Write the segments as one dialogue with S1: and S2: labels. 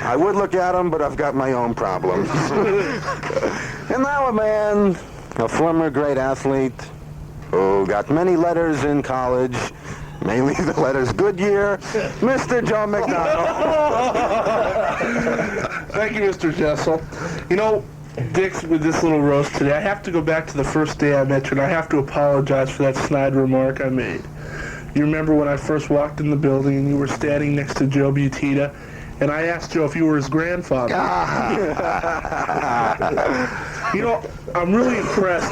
S1: I would look at him, but I've got my own problems. And now a man, a former great athlete, who got many letters in college, mainly the letters Goodyear, Mr. Joe McDonald.
S2: Thank you, Mr. Jessel. You know, Dick, with this little roast today, I have to go back to the first day I met you, and I have to apologize for that snide remark I made. You remember when I first walked in the building and you were standing next to Joe Butita, and I asked Joe if you were his grandfather. You know, I'm really impressed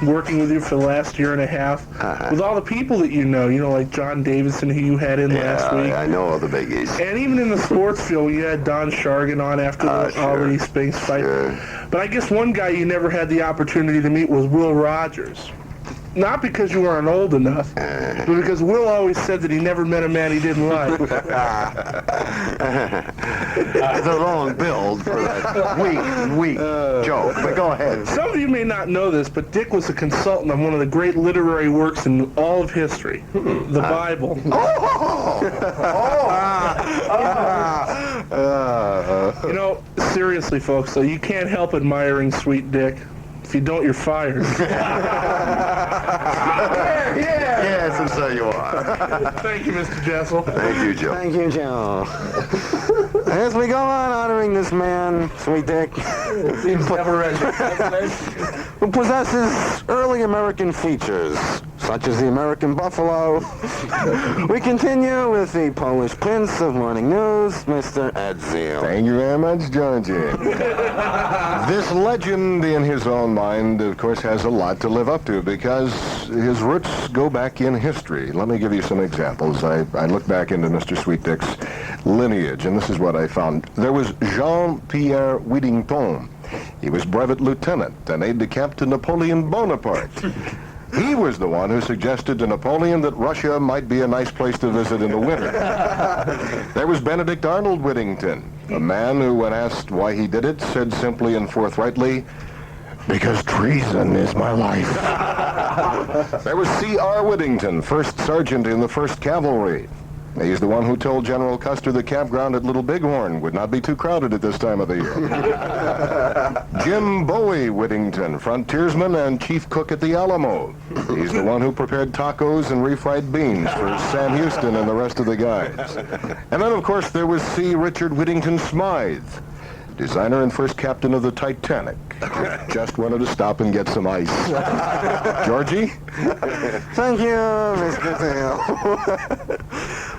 S2: working with you for the last year and a half, with all the people that you know, like John Davidson, who you had in last week.
S1: Yeah, I know all the biggies.
S2: And even in the sports field, you had Don Shargan on after the Albany Spinks fight.
S1: Sure.
S2: But I guess one guy you never had the opportunity to meet was Will Rogers. Not because you weren't old enough, but because Will always said that he never met a man he didn't like.
S1: It's a long build for that weak joke, but go ahead.
S2: Some of you may not know this, but Dick was a consultant on one of the great literary works in all of history, the Bible. You know, seriously, folks, so you can't help admiring Sweet Dick. If you don't, you're fired.
S1: Yes, and so you are.
S2: Thank you, Mr. Jessel.
S1: Thank you, Joe. Thank you, Joe. As we go on honoring this man, Sweet Dick, who possesses early American features, such as the American buffalo, we continue with the Polish Prince of Morning News, Mr. Ed Zeal.
S3: Thank you very much, Georgie. This legend, in his own mind, of course, has a lot to live up to because his roots go back in history. Let me give you some examples. I looked back into Mr. Sweet Dick's lineage, and this is what I found. There was Jean-Pierre Whittington. He was brevet lieutenant and aide-de-camp to Napoleon Bonaparte. He was the one who suggested to Napoleon that Russia might be a nice place to visit in the winter. There was Benedict Arnold Whittington, a man who, when asked why he did it, said simply and forthrightly, "Because treason is my life." There was C.R. Whittington, first sergeant in the 1st Cavalry. He's the one who told General Custer the campground at Little Bighorn would not be too crowded at this time of the year. Jim Bowie Whittington, frontiersman and chief cook at the Alamo. He's the one who prepared tacos and refried beans for Sam Houston and the rest of the guys. And then, of course, there was C. Richard Whittington Smythe, designer and first captain of the Titanic. Just wanted to stop and get some ice. Georgie?
S1: Thank you, Mr. Zeal.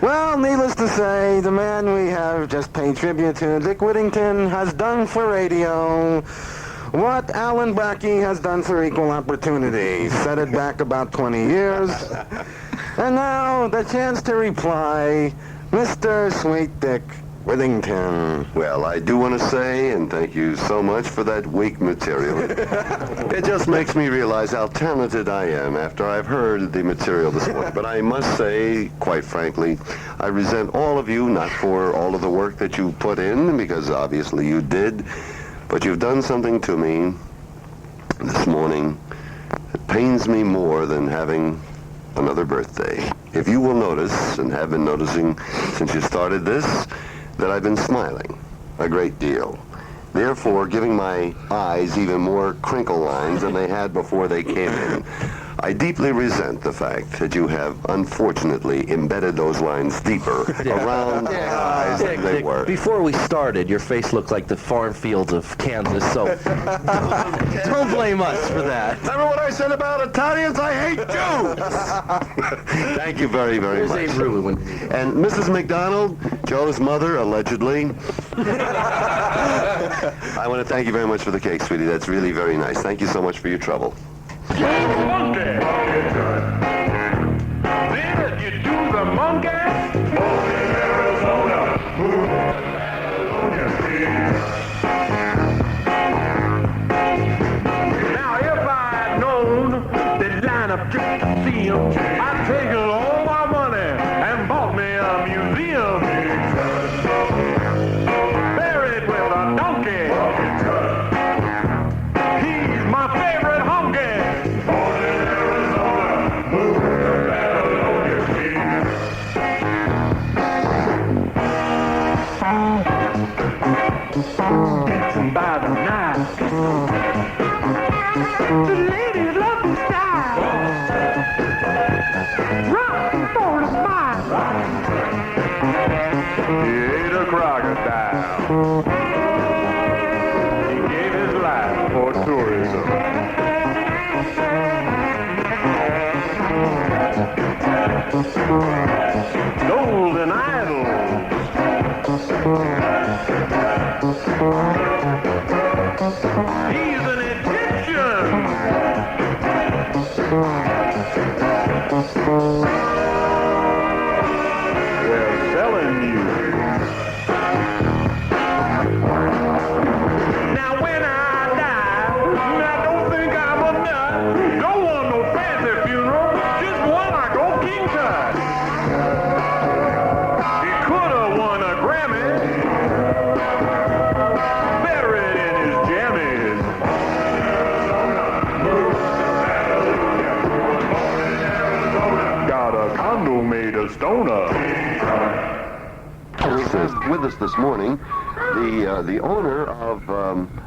S1: Well, needless to say, the man we have just paid tribute to, Dick Whittington, has done for radio what Alan Brackey has done for equal opportunity. Set it back about 20 years. And now, the chance to reply, Mr. Sweet Dick Whittington.
S4: Well, I do want to say, and thank you so much for that weak material. It just makes me realize how talented I am after I've heard the material this morning. But I must say, quite frankly, I resent all of you, not for all of the work that you put in, because obviously you did, but you've done something to me this morning that pains me more than having another birthday. If you will notice, and have been noticing since you started this, that I've been smiling a great deal, therefore giving my eyes even more crinkle lines than they had before they came in. I deeply resent the fact that you have unfortunately embedded those lines deeper around my eyes than they were.
S5: Before we started, your face looked like the farm fields of Kansas, so don't blame us for that.
S4: Remember what I said about Italians? I hate Jews! Thank you very, very much. And Mrs. McDonald, Joe's mother, allegedly. I want to thank you very much for the cake, sweetie. That's really very nice. Thank you so much for your trouble.
S6: Monkey. Did you do the monkey? Arizona. Now, if I had known they'd line up just to see him, I'd taken all my money and bought me a museum. Buried with a donkey. He's my favorite honky. He ate a crocodile. He gave his life for tourism. Golden idols. He's an Egyptian. They're selling you. Now when I die, I don't think I'm a nut. Don't want no fancy funeral, just one I go king size. He could have won a Grammy, buried in his jammies. Got a condo made of stoner.
S4: With us this morning, the owner of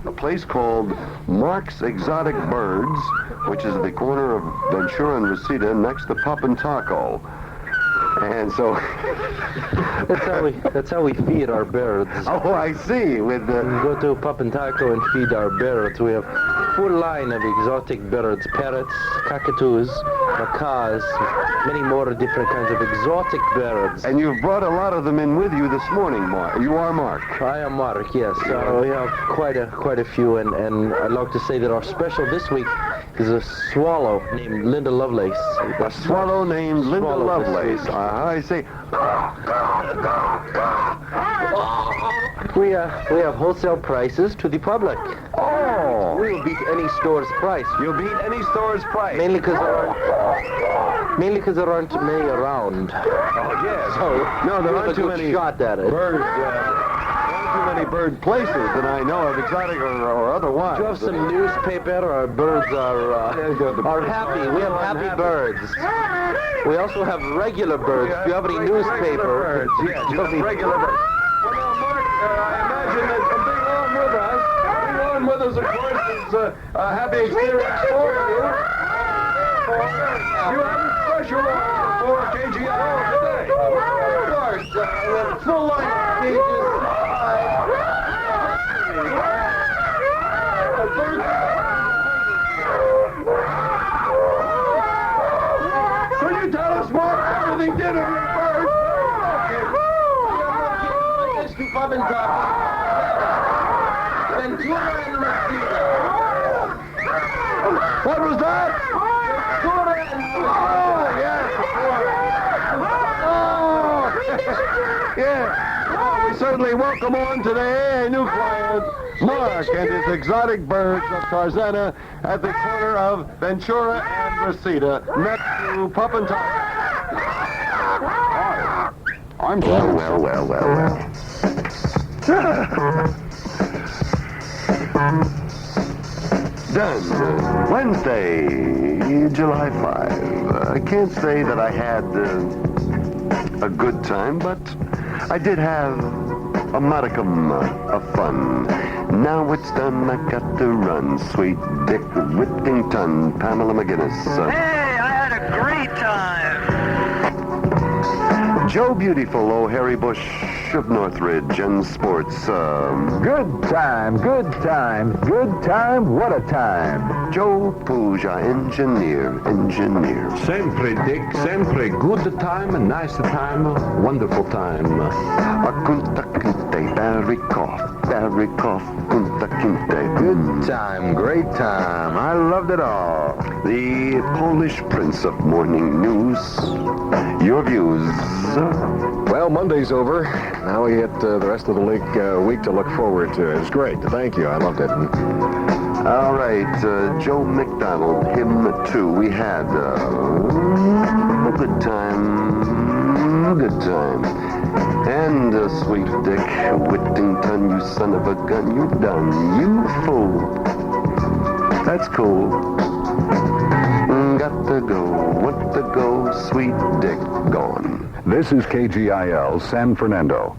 S4: a place called Mark's Exotic Birds, which is at the corner of Ventura and Reseda, next to Pop and Taco. And so
S5: That's how we feed our birds.
S4: oh, I see. With
S5: We go to Pop and Taco and feed our birds. We have a full line of exotic birds, parrots, cockatoos, macaws, many more different kinds of exotic birds.
S4: and you've brought a lot of them in with you this morning, Mark. You are Mark.
S5: I am Mark, yes. We have quite a few, and I'd like to say that our special this week is a swallow named Linda Lovelace.
S4: A swallow named Linda
S5: Swallow this
S4: Lovelace.
S5: week.
S4: I see.
S5: We have wholesale prices to the public.
S4: Oh,
S5: We will beat any store's price.
S4: you'll beat any store's price.
S5: Mainly because there aren't many around.
S4: Oh, yes. No, there
S5: We have
S4: aren't
S5: a
S4: too
S5: good
S4: many
S5: shot at it.
S4: bird. Too many bird places that I know of, exotic or otherwise.
S5: Do you have some newspaper? Our birds are happy. We have happy birds. We also have regular birds. Do you have any newspaper?
S4: Yes, you have regular birds. Well, now, Mark, I imagine that being on with us, of course, is a happy experience for you. You have a special for KGIL today. Of course, with full line pages. So you tell us, Mark, everything did of your birds. What was that? Oh, yes. Oh, yeah. Well, we certainly welcome on today a new client, Mark, and his exotic birds of Tarzana at the corner of Ventura and Reseda, next to Pop and Taco. I'm well. Done. Wednesday, July 5. I can't say that I had a good time, but I did have a modicum of fun. Now it's done, I got to run. Sweet Dick Whittington, Pamela McGinnis.
S7: Hey, I had a great time.
S4: Joe Beautiful, oh Harry Bush of Northridge and Sports.
S8: Good time, what a time.
S4: Joe Puja, engineer.
S8: Sempre, Dick, sempre. Good time, nice time, wonderful time.
S4: Kunta Kinte, Barry Koff, Kunta Kinte.
S8: Good time, great time. I loved it all.
S4: The Polish Prince of Morning News. Your views.
S3: Well, Monday's over. Now we hit the rest of the week to look forward to. It was great. Thank you. I loved it.
S4: All right, Joe McDonald, him too. We had a good time. And sweet Dick Whittington, you son of a gun, you done, you fool. That's cool. Got to go, want to go, sweet Dick gone.
S8: This is KGIL San Fernando.